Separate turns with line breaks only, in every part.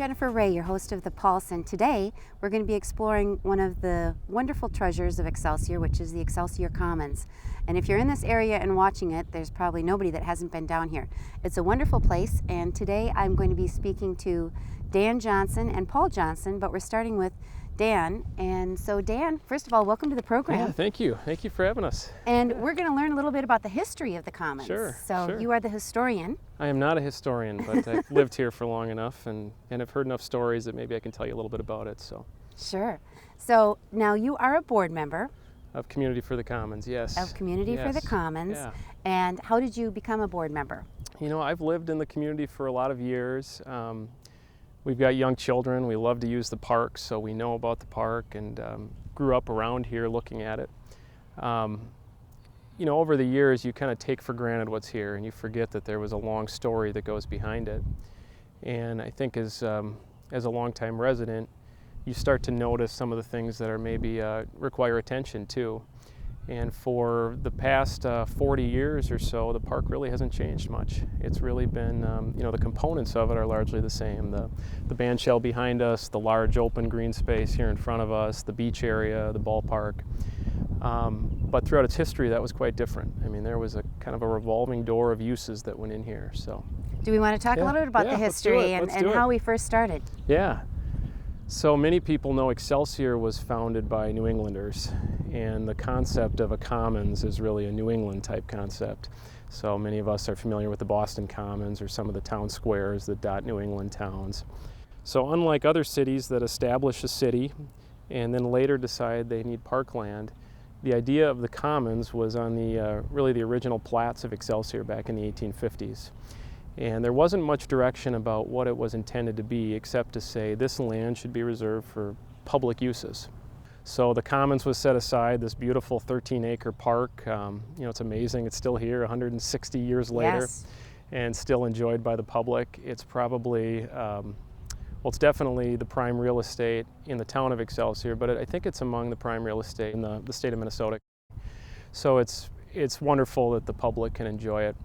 Jennifer Ray, your host of The Pulse, and today we're going to be exploring one of the wonderful treasures of Excelsior, which is the Excelsior Commons. And if you're in this area and watching it, there's probably nobody that hasn't been down here. It's a wonderful place, and today I'm going to be speaking to Dan Johnson and Paul Johnson, but we're starting with Dan. And so Dan, first of all, welcome to the program.
Yeah, thank you. Thank you for having us.
And we're going to learn a little bit about the history of the Commons.
Sure.
You are the historian.
I am not a historian, but I've lived here for long enough and have heard enough stories that maybe I can tell you a little bit about it.
Sure. So now you are a board member.
Of Community for the Commons, yes.
Of Community for the Commons.
Yeah.
And how did you become a board member?
You know, I've lived in the community for a lot of years. We've got young children. We love to use the park, so we know about the park and grew up around here looking at it. You know, over the years, you kind of take for granted what's here, and you forget that there was a long story that goes behind it. And I think as a longtime resident, you start to notice some of the things that are maybe require attention too. And for the past 40 years or so, the park really hasn't changed much. It's really been, you know, the components of it are largely the same. The band shell behind us, the large open green space here in front of us, the beach area, the ballpark. But throughout its history, that was quite different. I mean, there was a kind of a revolving door of uses that went in here. So,
do we want to talk a little bit about the history and how we first started?
Yeah. So many people know Excelsior was founded by New Englanders, and the concept of a commons is really a New England type concept. So many of us are familiar with the Boston Commons or some of the town squares that dot New England towns. So unlike other cities that establish a city and then later decide they need parkland, the idea of the commons was on the really the original plats of Excelsior back in the 1850s. And there wasn't much direction about what it was intended to be except to say this land should be reserved for public uses. So the Commons was set aside, this beautiful 13-acre park. You know, it's amazing, it's still here 160 years later and still enjoyed by the public. It's probably, well, it's definitely the prime real estate in the town of Excelsior, but I think it's among the prime real estate in the state of Minnesota. So it's wonderful that the public can enjoy it.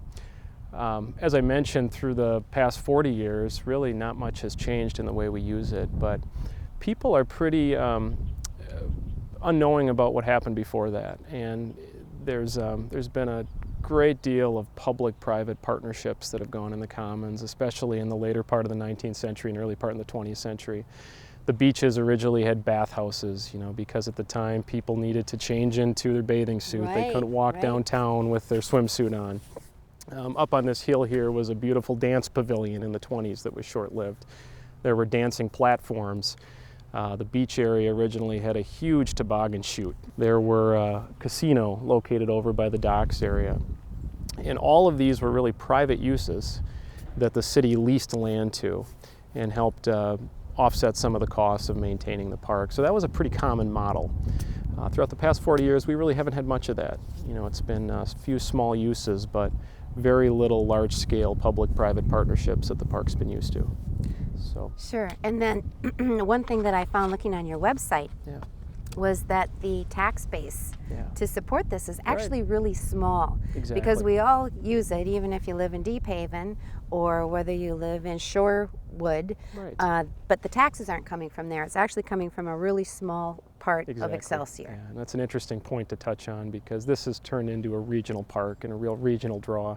As I mentioned, through the past 40 years, really not much has changed in the way we use it, but people are pretty unknowing about what happened before that. And there's been a great deal of public-private partnerships that have gone in the Commons, especially in the later part of the 19th century and early part of the 20th century. The beaches originally had bathhouses, you know, because at the time people needed to change into their bathing suit. They couldn't walk downtown with their swimsuit on. Up on this hill here was a beautiful dance pavilion in the 20s that was short-lived. There were dancing platforms. The beach area originally had a huge toboggan chute. There were a casino located over by the docks area. And all of these were really private uses that the city leased land to and helped offset some of the costs of maintaining the park. So that was a pretty common model. Throughout the past 40 years, we really haven't had much of that. You know, it's been a few small uses, but very little large-scale public-private partnerships that the park's been used to. So. Sure.
And then one thing that I found looking on your website was that the tax base to support this is actually really small.
Exactly.
Because we all use it, even if you live in Deep Haven or whether you live in Shorewood. But the taxes aren't coming from there. It's actually coming from a really small part of Excelsior.
Yeah, and that's an interesting point to touch on because this has turned into a regional park and a real regional draw,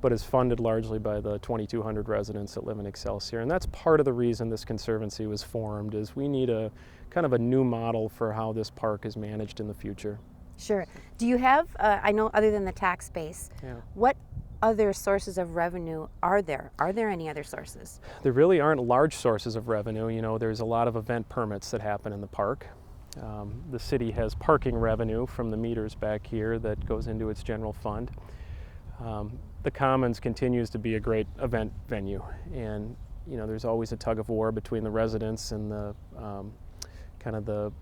but is funded largely by the 2,200 residents that live in Excelsior. And that's part of the reason this conservancy was formed, is we need a kind of a new model for how this park is managed in the future.
Sure. Do you have, I know other than the tax base, what other sources of revenue are there? Are there any other sources?
There really aren't large sources of revenue. You know, there's a lot of event permits that happen in the park. The city has parking revenue from the meters back here that goes into its general fund. The Commons continues to be a great event venue, and you know there's always a tug of war between the residents and the kind of the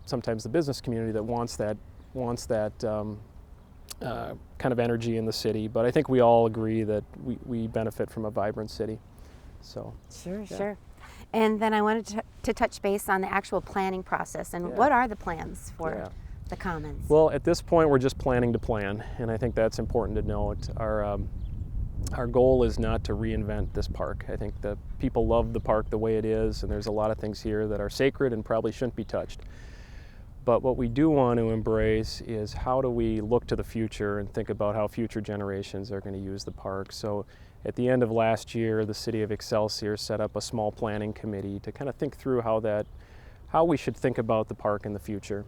sometimes the business community that wants that kind of energy in the city. But I think we all agree that we benefit from a vibrant city. So
sure. And then I wanted to touch base on the actual planning process and what are the plans for the Commons?
Well, at this point we're just planning to plan, and I think that's important to note. our goal is not to reinvent this park. I think that people love the park the way it is, and there's a lot of things here that are sacred and probably shouldn't be touched. But what we do want to embrace is how do we look to the future and think about how future generations are going to use the park. So at the end of last year, the city of Excelsior set up a small planning committee to kind of think through how we should think about the park in the future.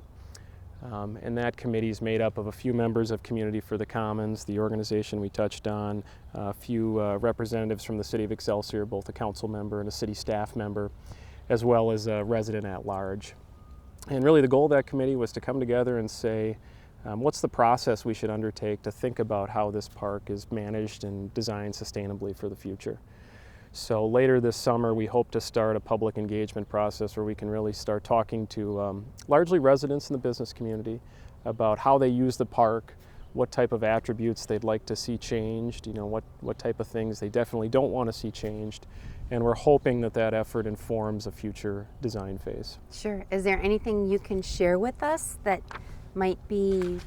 And that committee is made up of a few members of Community for the Commons, the organization we touched on, a few representatives from the city of Excelsior, both a council member and a city staff member, as well as a resident at large. And really the goal of that committee was to come together and say, what's the process we should undertake to think about how this park is managed and designed sustainably for the future. So later this summer, we hope to start a public engagement process where we can really start talking to largely residents in the business community about how they use the park, what type of attributes they'd like to see changed, what type of things they definitely don't want to see changed. And we're hoping that that effort informs a future design phase.
Sure. Is there anything you can share with us that might be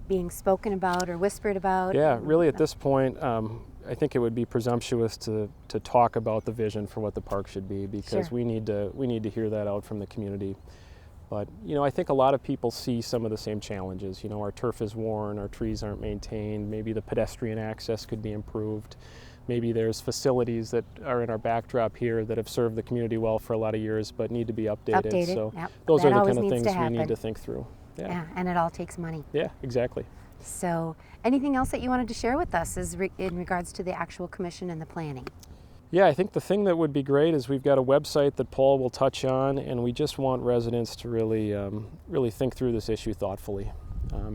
being spoken about or whispered about?
Yeah, really at this point, I think it would be presumptuous to talk about the vision for what the park should be, because
Sure.
we need to hear that out from the community. But I think a lot of people see some of the same challenges. Our turf is worn, our trees aren't maintained, maybe the pedestrian access could be improved. Maybe there's facilities that are in our backdrop here that have served the community well for a lot of years but need to be updated. So
Yep.
those
That
are the
always
kind of
needs
things
to
we need
happen.
to think through.
Yeah, and it all takes money.
Yeah, exactly.
So anything else that you wanted to share with us in regards to the actual commission and the planning?
Yeah, I think the thing that would be great is we've got a website that Paul will touch on, and we just want residents to really think through this issue thoughtfully.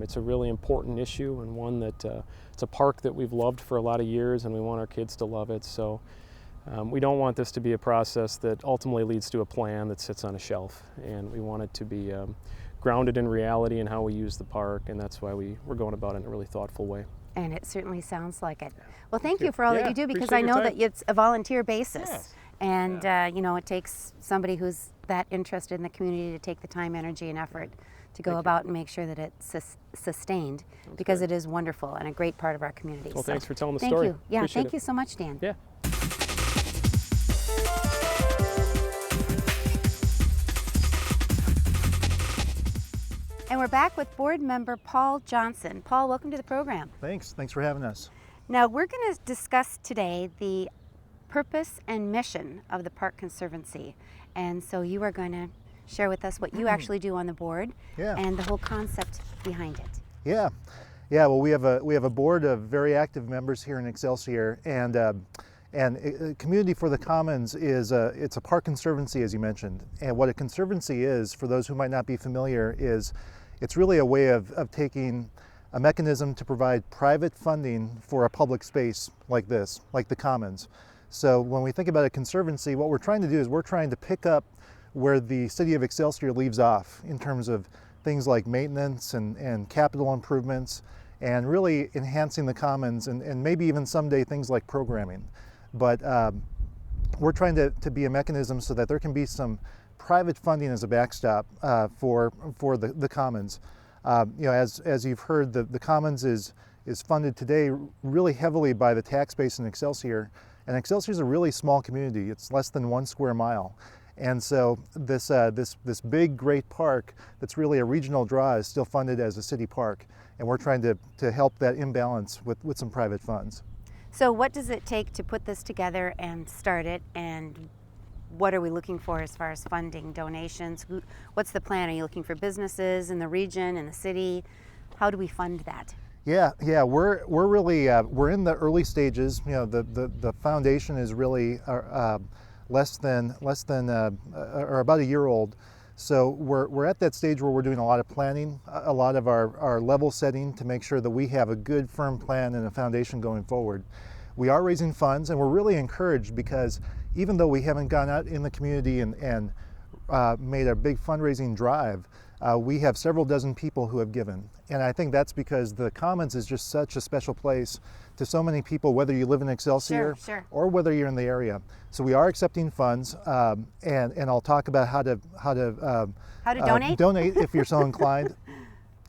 It's a really important issue, and one that it's a park that we've loved for a lot of years, and we want our kids to love it. So we don't want this to be a process that ultimately leads to a plan that sits on a shelf, and we want it to be grounded in reality and how we use the park, and that's why we're going about it in a really thoughtful way.
And it certainly sounds like it. Well, thank you for all that
Yeah,
you do, because
appreciate
I
your
know
time.
that it's a volunteer basis.
Yes.
And, it takes somebody who's that interested in the community to take the time, energy, and effort to go
Thank you.
about and make sure that it's sustained, because
great.
it is wonderful and a great part of our community.
Well,
So,
thanks for telling the
thank
story.
you. Yeah,
Appreciate
thank you so much, Dan.
Yeah.
And we're back with board member Paul Johnson. Paul, welcome to the program.
Thanks for having us.
Now, we're going to discuss today the purpose and mission of the Park Conservancy. And so you are going to share with us what you actually do on the board
Yeah.
and the whole concept behind it.
Yeah. Well, we have a board of very active members here in Excelsior, and Community for the Commons is it's a park conservancy, as you mentioned. And what a conservancy is, for those who might not be familiar, is it's really a way of taking a mechanism to provide private funding for a public space like this, like the Commons. So when we think about a conservancy, what we're trying to do is we're trying to pick up where the city of Excelsior leaves off in terms of things like maintenance and capital improvements, and really enhancing the Commons, and maybe even someday things like programming. But we're trying to be a mechanism so that there can be some private funding as a backstop for the Commons. As you've heard, the Commons is funded today really heavily by the tax base in Excelsior, and Excelsior is a really small community. It's less than 1 square mile. And so this big, great park that's really a regional draw is still funded as a city park, and we're trying to help that imbalance with some private funds.
So what does it take to put this together and start it, and what are we looking for as far as funding, donations? What's the plan? Are you looking for businesses in the region, in the city? How do we fund that?
Yeah, we're really we're in the early stages. The foundation is really less than or about a year old. So we're at that stage where we're doing a lot of planning, a lot of our level setting to make sure that we have a good firm plan and a foundation going forward. We are raising funds, and we're really encouraged because even though we haven't gone out in the community and made a big fundraising drive, we have several dozen people who have given. And I think that's because the Commons is just such a special place to so many people, whether you live in Excelsior
Sure.
or whether you're in the area. So we are accepting funds, and I'll talk about how to
donate?
if you're so inclined.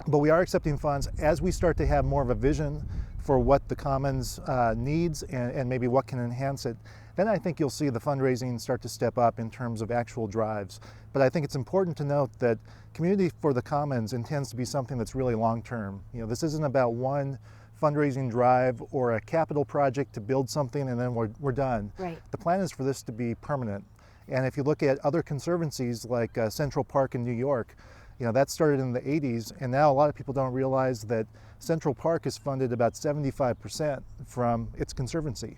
But we are accepting funds as we start to have more of a vision for what the Commons needs and maybe what can enhance it, then I think you'll see the fundraising start to step up in terms of actual drives. But I think it's important to note that Community for the Commons intends to be something that's really long-term. You know, this isn't about one fundraising drive or a capital project to build something and then we're done.
Right.
The plan is for this to be permanent. And if you look at other conservancies like Central Park in New York, you know, that started in the 80s, and now a lot of people don't realize that Central Park is funded about 75% from its conservancy.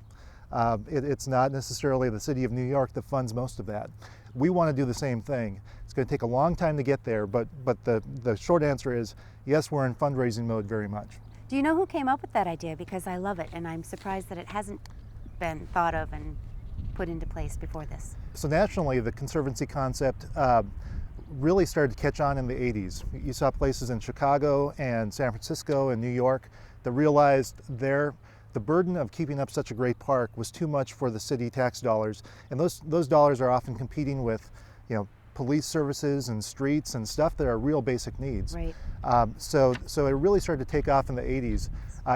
It's not necessarily the city of New York that funds most of that. We want to do the same thing. It's going to take a long time to get there, but the short answer is yes, we're in fundraising mode very much.
Do you know who came up with that idea? Because I love it, and I'm surprised that it hasn't been thought of and put into place before this.
So nationally, the conservancy concept really started to catch on in the 80s. You saw places in Chicago and San Francisco and New York that realized the burden of keeping up such a great park was too much for the city tax dollars, and those dollars are often competing with, you know, police services and streets and stuff that are real basic needs.
Right.
So it really started to take off in the 80s.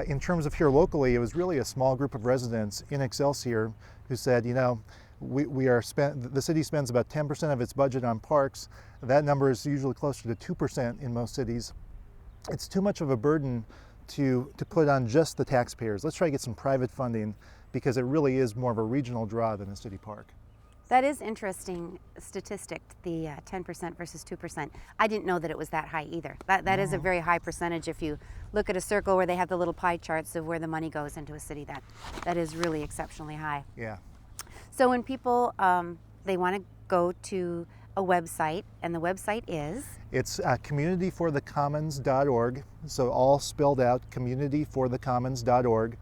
In terms of here locally, it was really a small group of residents in Excelsior who said, you know, the city spends about 10% of its budget on parks. That number is usually closer to 2% in most cities. It's too much of a burden to put on just the taxpayers. Let's try to get some private funding because it really is more of a regional draw than a city park.
That is interesting statistic, the 10% versus 2%. I didn't know that it was that high either. That is a very high percentage. If you look at a circle where they have the little pie charts of where the money goes into a city, that is really exceptionally high.
Yeah.
So when people, they want to go to a website, and the website is?
It's communityforthecommons.org, so all spelled out, communityforthecommons.org.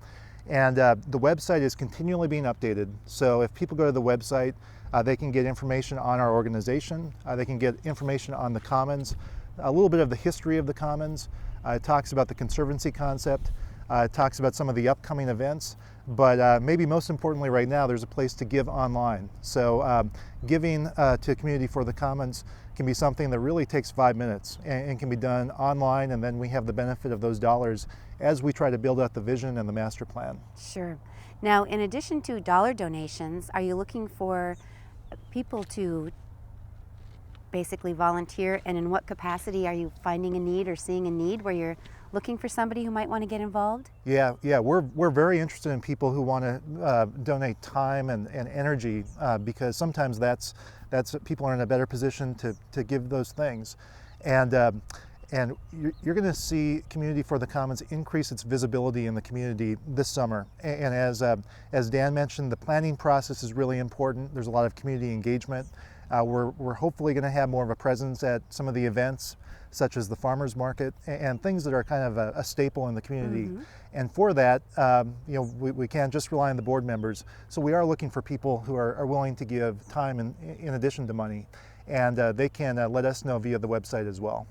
And the website is continually being updated. So if people go to the website, they can get information on our organization, they can get information on the Commons, a little bit of the history of the Commons. It talks about the conservancy concept, it talks about some of the upcoming events, but maybe most importantly right now, there's a place to give online. So giving to Community for the Commons can be something that really takes 5 minutes and can be done online, and then we have the benefit of those dollars as we try to build out the vision and the master plan.
Sure. Now, in addition to dollar donations, are you looking for people to basically volunteer, and in what capacity are you finding a need or seeing a need where you're looking for somebody who might want to get involved?
Yeah, we're very interested in people who want to donate time and energy because sometimes that's people are in a better position to give those things, and you're going to see Community for the Commons increase its visibility in the community this summer. And as Dan mentioned, the planning process is really important. There's a lot of community engagement. We're hopefully going to have more of a presence at some of the events, such as the farmers market and things that are kind of a staple in the community. Mm-hmm. And for that, you know, we can't just rely on the board members. So we are looking for people who are willing to give time in addition to money, and they can let us know via the website as well.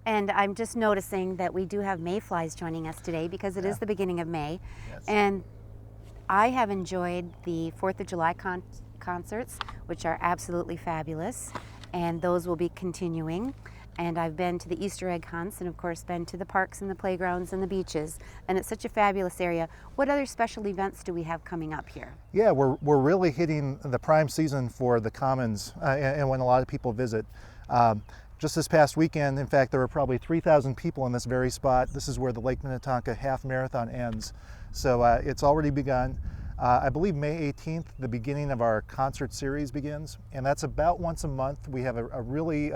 And I'm just noticing that we do have mayflies joining us today because it is the beginning of May.
Yes.
And I have enjoyed the 4th of July concerts, which are absolutely fabulous, and those will be continuing. And I've been to the Easter egg hunts and of course been to the parks and the playgrounds and the beaches, and it's such a fabulous area. What other special events do we have coming up here?
Yeah, we're really hitting the prime season for the Commons and when a lot of people visit. Just this past weekend, in fact, there were probably 3,000 people in this very spot. This is where the Lake Minnetonka Half Marathon ends. So it's already begun. I believe May 18th, the beginning of our concert series begins, and that's about once a month. We have a really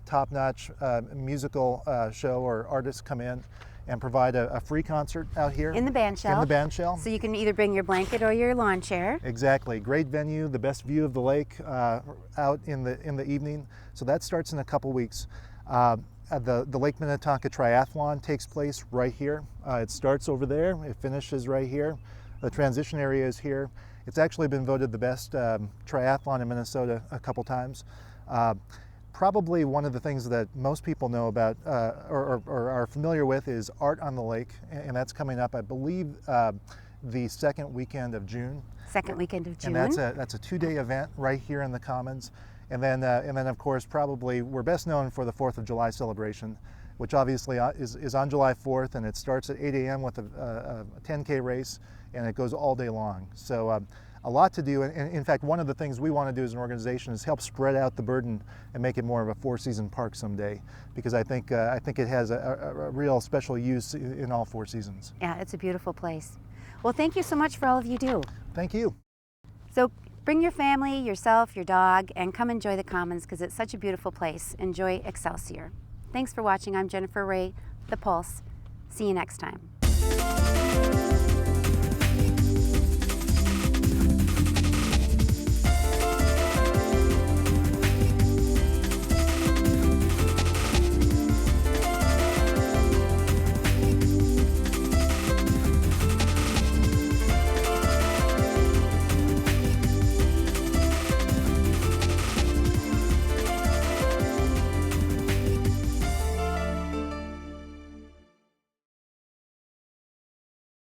top-notch musical show, or artists come in and provide a free concert out here.
In the band shell.
In the band shell.
So you can either bring your blanket or your lawn chair.
Exactly. Great venue, the best view of the lake out in the evening. So that starts in a couple weeks. The Lake Minnetonka Triathlon takes place right here. It starts over there, it finishes right here. The transition area is here. It's actually been voted the best triathlon in Minnesota a couple times. Probably one of the things that most people know about or are familiar with is Art on the Lake, and that's coming up, I believe, the second weekend of June.
Second weekend of June.
And that's a 2-day event right here in the Commons. And then of course, probably we're best known for the 4th of July celebration. which obviously is on July 4th, and it starts at 8 a.m. with a 10K race, and it goes all day long. So a lot to do, and in fact, one of the things we want to do as an organization is help spread out the burden and make it more of a four-season park someday, because I think it has a real special use in all four seasons.
Yeah, it's a beautiful place. Well, thank you so much for all of you do.
Thank you.
So bring your family, yourself, your dog, and come enjoy the Commons because it's such a beautiful place. Enjoy Excelsior. Thanks for watching. I'm Jennifer Ray, The Pulse. See you next time.